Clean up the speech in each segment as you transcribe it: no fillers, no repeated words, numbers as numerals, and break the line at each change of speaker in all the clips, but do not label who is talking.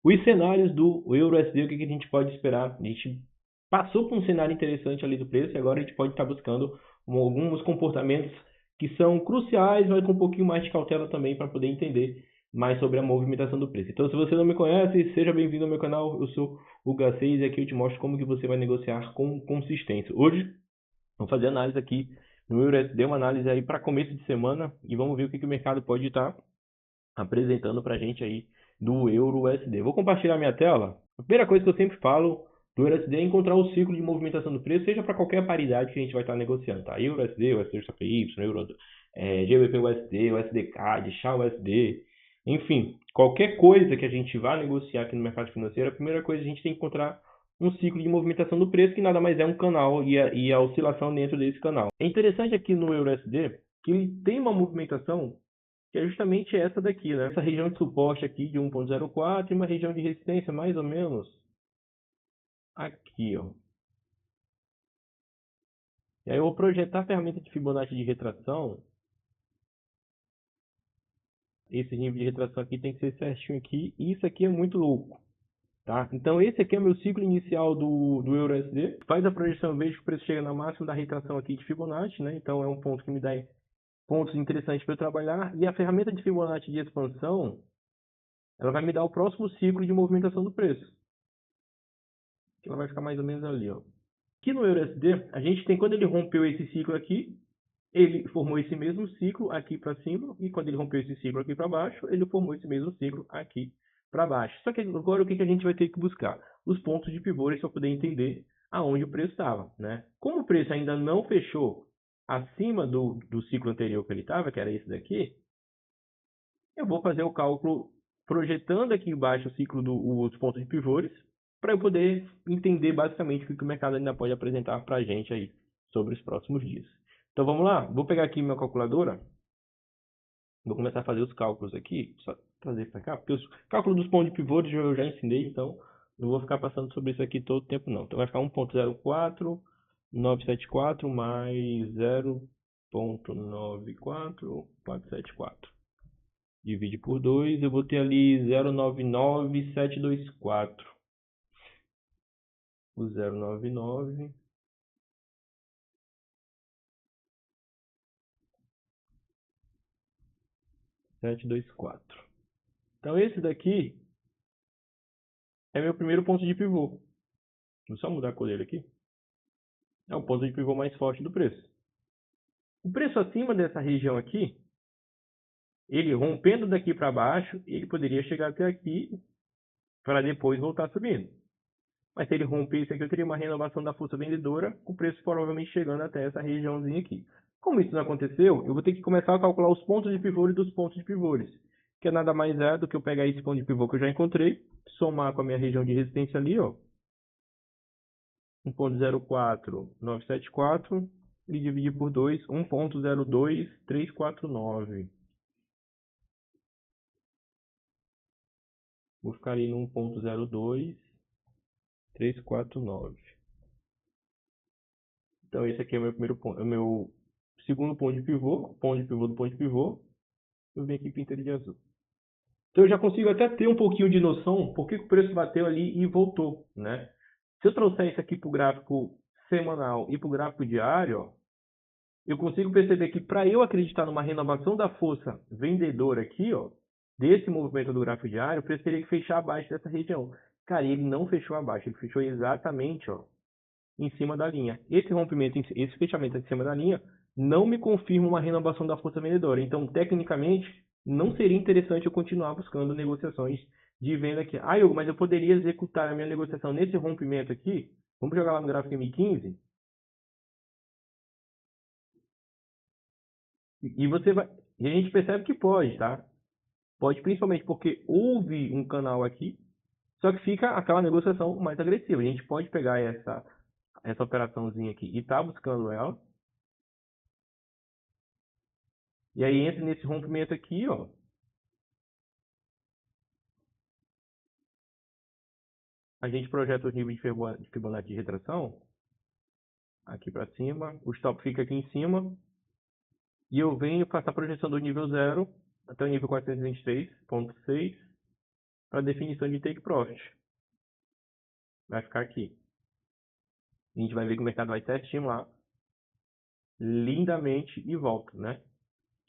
Os cenários do EURUSD, o que a gente pode esperar? A gente passou por um cenário interessante ali do preço e agora a gente pode estar buscando alguns comportamentos que são cruciais, mas com um pouquinho mais de cautela também para poder entender mais sobre a movimentação do preço. Então, se você não me conhece, seja bem-vindo ao meu canal. Eu sou o Gacês e aqui eu te mostro como que você vai negociar com consistência. Hoje, vamos fazer análise aqui no EURUSD, uma análise aí para começo de semana e vamos ver o que o mercado pode estar apresentando para a gente aí do EURUSD. Vou compartilhar minha tela. A primeira coisa que eu sempre falo do EURUSD é encontrar o ciclo de movimentação do preço, seja para qualquer paridade que a gente vai estar negociando, tá? EURUSD, USD JPY, GBP USD, USD-CAD, XAU-USD, enfim, qualquer coisa que a gente vá negociar aqui no mercado financeiro, a primeira coisa a gente tem que encontrar um ciclo de movimentação do preço, que nada mais é um canal e a oscilação dentro desse canal. É interessante aqui no EURUSD que ele tem uma movimentação que é justamente essa daqui, né? Essa região de suporte aqui de 1.04 e uma região de resistência mais ou menos aqui, ó. E aí eu vou projetar a ferramenta de Fibonacci de retração. Esse nível de retração aqui tem que ser certinho aqui. E isso aqui é muito louco, tá? Então esse aqui é o meu ciclo inicial do EURUSD. Faz a projeção, eu vejo que o preço chega na máxima da retração aqui de Fibonacci, né? Então é um ponto que me dá pontos interessantes para eu trabalhar. E a ferramenta de Fibonacci de expansão, ela vai me dar o próximo ciclo de movimentação do preço. Ela vai ficar mais ou menos ali, ó. Aqui no EURUSD, a gente tem, quando ele rompeu esse ciclo aqui, ele formou esse mesmo ciclo aqui para cima, e quando ele rompeu esse ciclo aqui para baixo, ele formou esse mesmo ciclo aqui para baixo. Só que agora o que a gente vai ter que buscar? Os pontos de pivô para poder entender aonde o preço estava, né? Como o preço ainda não fechou acima do ciclo anterior que ele estava, que era esse daqui, eu vou fazer o cálculo projetando aqui embaixo o ciclo dos pontos de pivôs, para eu poder entender basicamente o que o mercado ainda pode apresentar para a gente aí sobre os próximos dias. Então vamos lá, vou pegar aqui minha calculadora, vou começar a fazer os cálculos aqui, só trazer para cá, porque os cálculos dos pontos de pivô eu já ensinei, então não vou ficar passando sobre isso aqui todo o tempo não. Então vai ficar 1.04, 974 mais 0.94, 474. Divide por 2, eu vou ter ali 0,99724. O 0,99 724. Então esse daqui é meu primeiro ponto de pivô. Vou só mudar a cor dele aqui. É o ponto de pivô mais forte do preço. O preço acima dessa região aqui, ele rompendo daqui para baixo, ele poderia chegar até aqui para depois voltar subindo. Mas se ele romper isso aqui, eu teria uma renovação da força vendedora, com o preço provavelmente chegando até essa regiãozinha aqui. Como isso não aconteceu, eu vou ter que começar a calcular os pontos de pivô dos pontos de pivô, que é nada mais é do que eu pegar esse ponto de pivô que eu já encontrei, somar com a minha região de resistência ali, ó, 1.04974, e dividir por 2, 1.02349. Vou ficar ali no 1.02349. Então esse aqui é o meu primeiro ponto, é o meu segundo ponto de pivô do ponto de pivô. Eu venho aqui pintando de azul. Então eu já consigo até ter um pouquinho de noção por que o preço bateu ali e voltou, né? Se eu trouxer isso aqui para o gráfico semanal e para o gráfico diário, ó, eu consigo perceber que para eu acreditar numa renovação da força vendedora aqui, ó, desse movimento do gráfico diário, o preço teria que fechar abaixo dessa região. Cara, ele não fechou abaixo, ele fechou exatamente, ó, em cima da linha. Esse rompimento, esse fechamento em cima da linha, não me confirma uma renovação da força vendedora. Então, tecnicamente, não seria interessante eu continuar buscando negociações de venda aqui. Ah, Hugo, mas eu poderia executar a minha negociação nesse rompimento aqui. Vamos jogar lá no gráfico M15. E você vai. E a gente percebe que pode, tá? Pode, principalmente porque houve um canal aqui, só que fica aquela negociação mais agressiva. A gente pode pegar essa operaçãozinha aqui e tá buscando ela. E aí entra nesse rompimento aqui, ó. A gente projeta o nível de Fibonacci de retração aqui para cima. O stop fica aqui em cima. E eu venho passar a projeção do nível 0 até o nível 423.6. para definição de take profit. Vai ficar aqui. A gente vai ver que o mercado vai certinho lá, lindamente, e volta, né?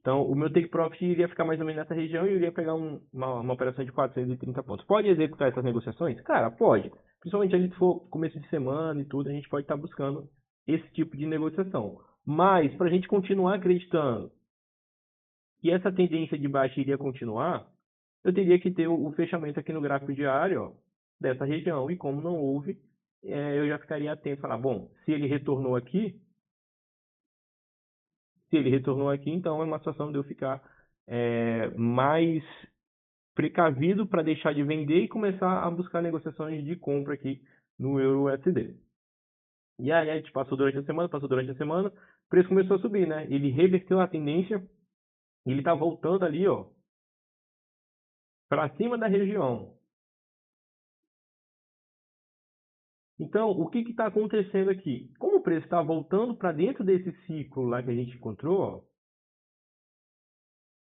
Então, o meu take profit iria ficar mais ou menos nessa região e eu iria pegar uma operação de 430 pontos. Pode executar essas negociações? Cara, pode. Principalmente se for começo de semana e tudo, a gente pode estar buscando esse tipo de negociação. Mas, para a gente continuar acreditando que essa tendência de baixa iria continuar, eu teria que ter o fechamento aqui no gráfico diário, ó, dessa região. E como não houve, eu já ficaria atento e falar, bom, se ele retornou aqui, então é uma situação de eu ficar mais precavido para deixar de vender e começar a buscar negociações de compra aqui no EURUSD. E aí a gente passou durante a semana, o preço começou a subir, né? Ele reverteu a tendência, ele está voltando ali, ó, para cima da região. Então, o que está acontecendo aqui? Como o preço está voltando para dentro desse ciclo lá que a gente encontrou, ó,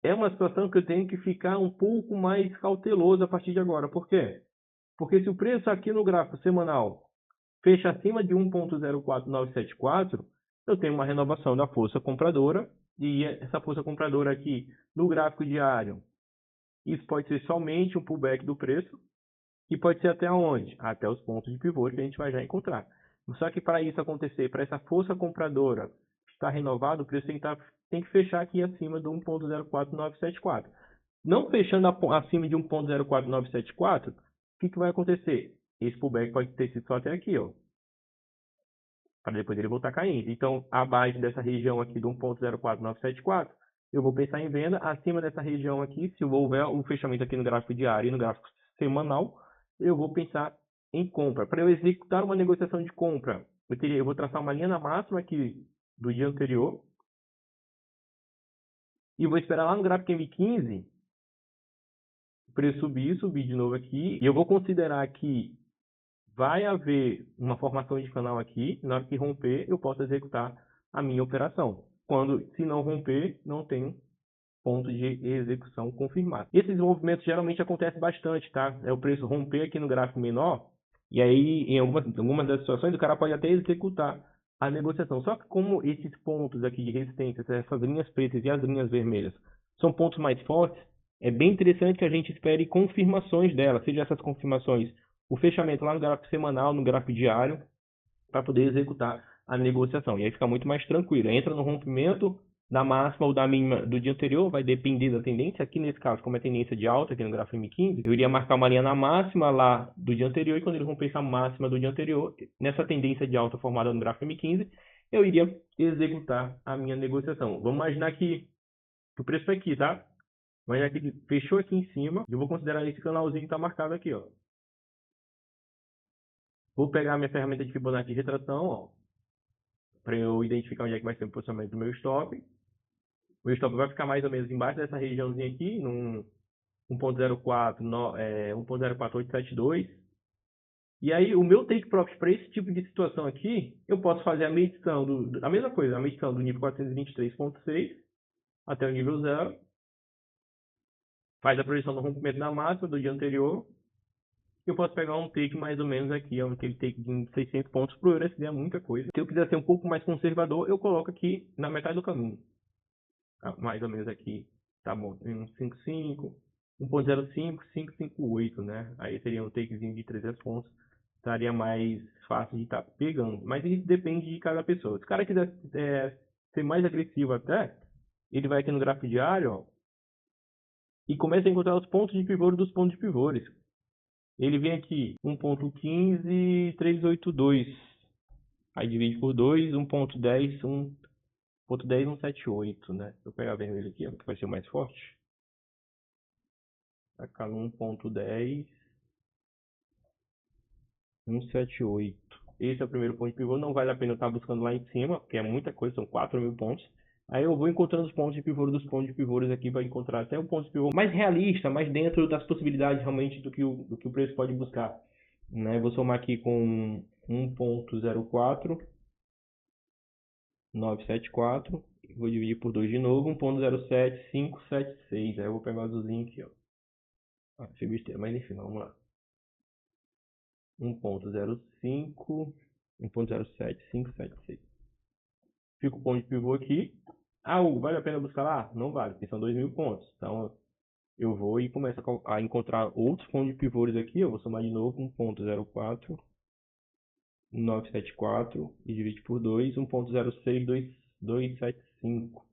é uma situação que eu tenho que ficar um pouco mais cauteloso a partir de agora. Por quê? Porque se o preço aqui no gráfico semanal fecha acima de 1.04974, eu tenho uma renovação da força compradora, e essa força compradora aqui no gráfico diário, isso pode ser somente um pullback do preço, e pode ser até onde? Até os pontos de pivô que a gente vai já encontrar. Só que para isso acontecer, para essa força compradora estar renovada, o preço tem que fechar aqui acima do 1.04974. Não fechando acima de 1.04974, o que vai acontecer? Esse pullback pode ter sido só até aqui, ó, para depois ele voltar caindo. Então, abaixo dessa região aqui do 1.04974, eu vou pensar em venda. Acima dessa região aqui, se houver um fechamento aqui no gráfico diário e no gráfico semanal, eu vou pensar em compra. Para eu executar uma negociação de compra, eu vou traçar uma linha na máxima aqui do dia anterior e vou esperar lá no gráfico M15 o preço subir de novo aqui, e eu vou considerar que vai haver uma formação de canal aqui. Na hora que romper, eu posso executar a minha operação. Se não romper, não tem ponto de execução confirmado. Esses movimentos geralmente acontecem bastante, tá? É o preço romper aqui no gráfico menor, e aí em algumas das situações o cara pode até executar a negociação. Só que como esses pontos aqui de resistência, essas linhas pretas e as linhas vermelhas, são pontos mais fortes, é bem interessante que a gente espere confirmações delas, seja essas confirmações, o fechamento lá no gráfico semanal, no gráfico diário, para poder executar a negociação. E aí fica muito mais tranquilo. Entra no rompimento da máxima ou da mínima do dia anterior, vai depender da tendência. Aqui nesse caso, como é tendência de alta aqui no gráfico M15, eu iria marcar uma linha na máxima lá do dia anterior, e quando ele rompesse a máxima do dia anterior, nessa tendência de alta formada no gráfico M15, eu iria executar a minha negociação. Vamos imaginar que o preço foi aqui, tá? Vamos imaginar que ele fechou aqui em cima, eu vou considerar esse canalzinho que está marcado aqui, ó. Vou pegar a minha ferramenta de Fibonacci de retração, ó, para eu identificar onde é que vai ser o posicionamento do meu stop. O meu stop vai ficar mais ou menos embaixo dessa regiãozinha aqui, num 1.04872. E aí, o meu take profit para esse tipo de situação aqui, eu posso fazer a medição a mesma coisa, a medição do nível 423.6 até o nível 0. Faz a projeção do rompimento da máxima do dia anterior. Eu posso pegar um take mais ou menos aqui, aquele take de 600 pontos por hora, isso é muita coisa. Se eu quiser ser um pouco mais conservador, eu coloco aqui na metade do caminho. Mais ou menos aqui, tá bom, tem um 5.5, 1.05, 5.58, né? Aí seria um takezinho de 300 pontos, estaria mais fácil de estar pegando. Mas isso depende de cada pessoa. Se o cara quiser ser mais agressivo até, ele vai aqui no gráfico diário, ó, e começa a encontrar os pontos de pivô dos pontos de pivôs. Ele vem aqui, 1.15.382. Aí divide por 2, 1.10, 1.10178, né? Se eu pegar vermelho aqui, ó, que vai ser o mais forte. Vai ficar no 1.10, 178. Esse é o primeiro ponto de pivô. Não vale a pena eu estar buscando lá em cima, porque é muita coisa, são 4.000 pontos. Aí eu vou encontrando os pontos de pivô dos pontos de pivôs aqui para encontrar até um ponto de pivô mais realista, mais dentro das possibilidades realmente do que o preço pode buscar. Né? Vou somar aqui com 1.04974. Vou dividir por 2 de novo, 1.07576. Aí eu vou pegar o azulzinho aqui, ó. Fiz besteira, mas enfim, vamos lá. 1.05, 1.07576. Fica o ponto de pivô aqui. Ah, Hugo, vale a pena buscar lá? Não vale, porque são 2.000 pontos. Então, eu vou e começo a encontrar outros pontos de pivôs aqui. Eu vou somar de novo 1.04, 974 e divide por 2, 1.06275.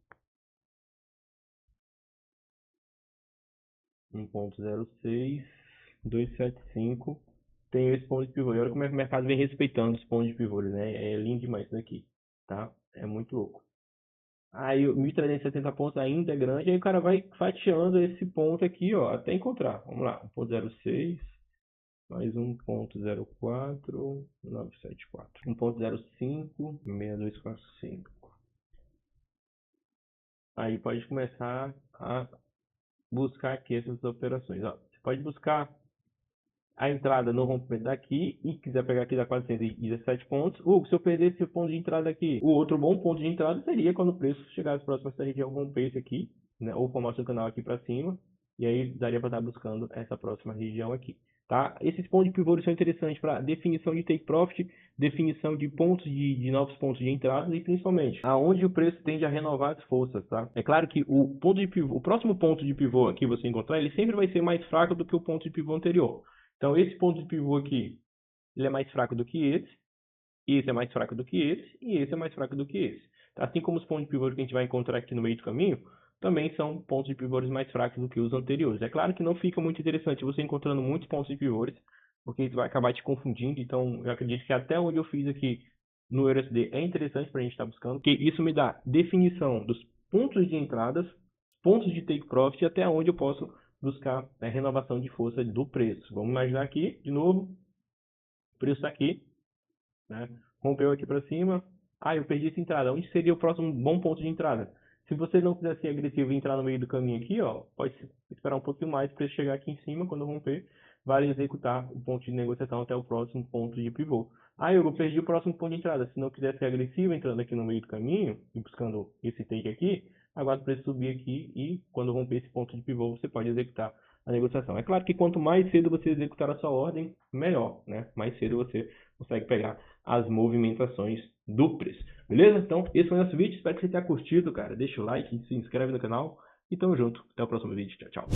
1.06275. Tem esse ponto de pivô. E olha como é que o mercado vem respeitando os pontos de pivô, né? É lindo demais isso daqui, tá? É muito louco. Aí 1.370 pontos ainda é grande, aí o cara vai fatiando esse ponto aqui, ó, até encontrar. Vamos lá, 1.06 mais 1.04 974. 1.05 6245. Aí pode começar a buscar aqui essas operações, ó. Você pode buscar a entrada no rompimento daqui e quiser pegar aqui da 417 pontos. Se eu perder esse ponto de entrada aqui, o outro bom ponto de entrada seria quando o preço chegasse próximo a essa região, romper esse aqui, né, ou formar seu canal aqui para cima, e aí daria para estar buscando essa próxima região aqui, tá? Esses pontos de pivô são interessantes para definição de take profit, definição de pontos de novos pontos de entrada e principalmente aonde o preço tende a renovar as forças, tá? É claro que o ponto de pivô, o próximo ponto de pivô aqui você encontrar, ele sempre vai ser mais fraco do que o ponto de pivô anterior. Então, esse ponto de pivô aqui, ele é mais fraco do que esse é mais fraco do que esse, e esse é mais fraco do que esse. Assim como os pontos de pivô que a gente vai encontrar aqui no meio do caminho, também são pontos de pivôs mais fracos do que os anteriores. É claro que não fica muito interessante você encontrando muitos pontos de pivôs, porque isso vai acabar te confundindo. Então, eu acredito que até onde eu fiz aqui no USD é interessante para a gente estar buscando, porque isso me dá definição dos pontos de entradas, pontos de take profit, e até onde eu posso buscar a renovação de força do preço. Vamos imaginar aqui, de novo, o preço está aqui, né? Rompeu aqui para cima. Eu perdi essa entrada. Onde seria o próximo bom ponto de entrada? Se você não quiser ser agressivo e entrar no meio do caminho aqui, ó, pode esperar um pouquinho mais para ele chegar aqui em cima. Quando romper, vale executar o ponto de negociação até o próximo ponto de pivô. Eu perdi o próximo ponto de entrada. Se não quiser ser agressivo entrando aqui no meio do caminho e buscando esse take aqui, aguarda o preço subir aqui e quando romper esse ponto de pivô, você pode executar a negociação. É claro que quanto mais cedo você executar a sua ordem, melhor, né? Mais cedo você consegue pegar as movimentações do preço. Beleza? Então, esse foi o nosso vídeo. Espero que você tenha curtido, cara. Deixa o like, se inscreve no canal e tamo junto. Até o próximo vídeo. Tchau, tchau.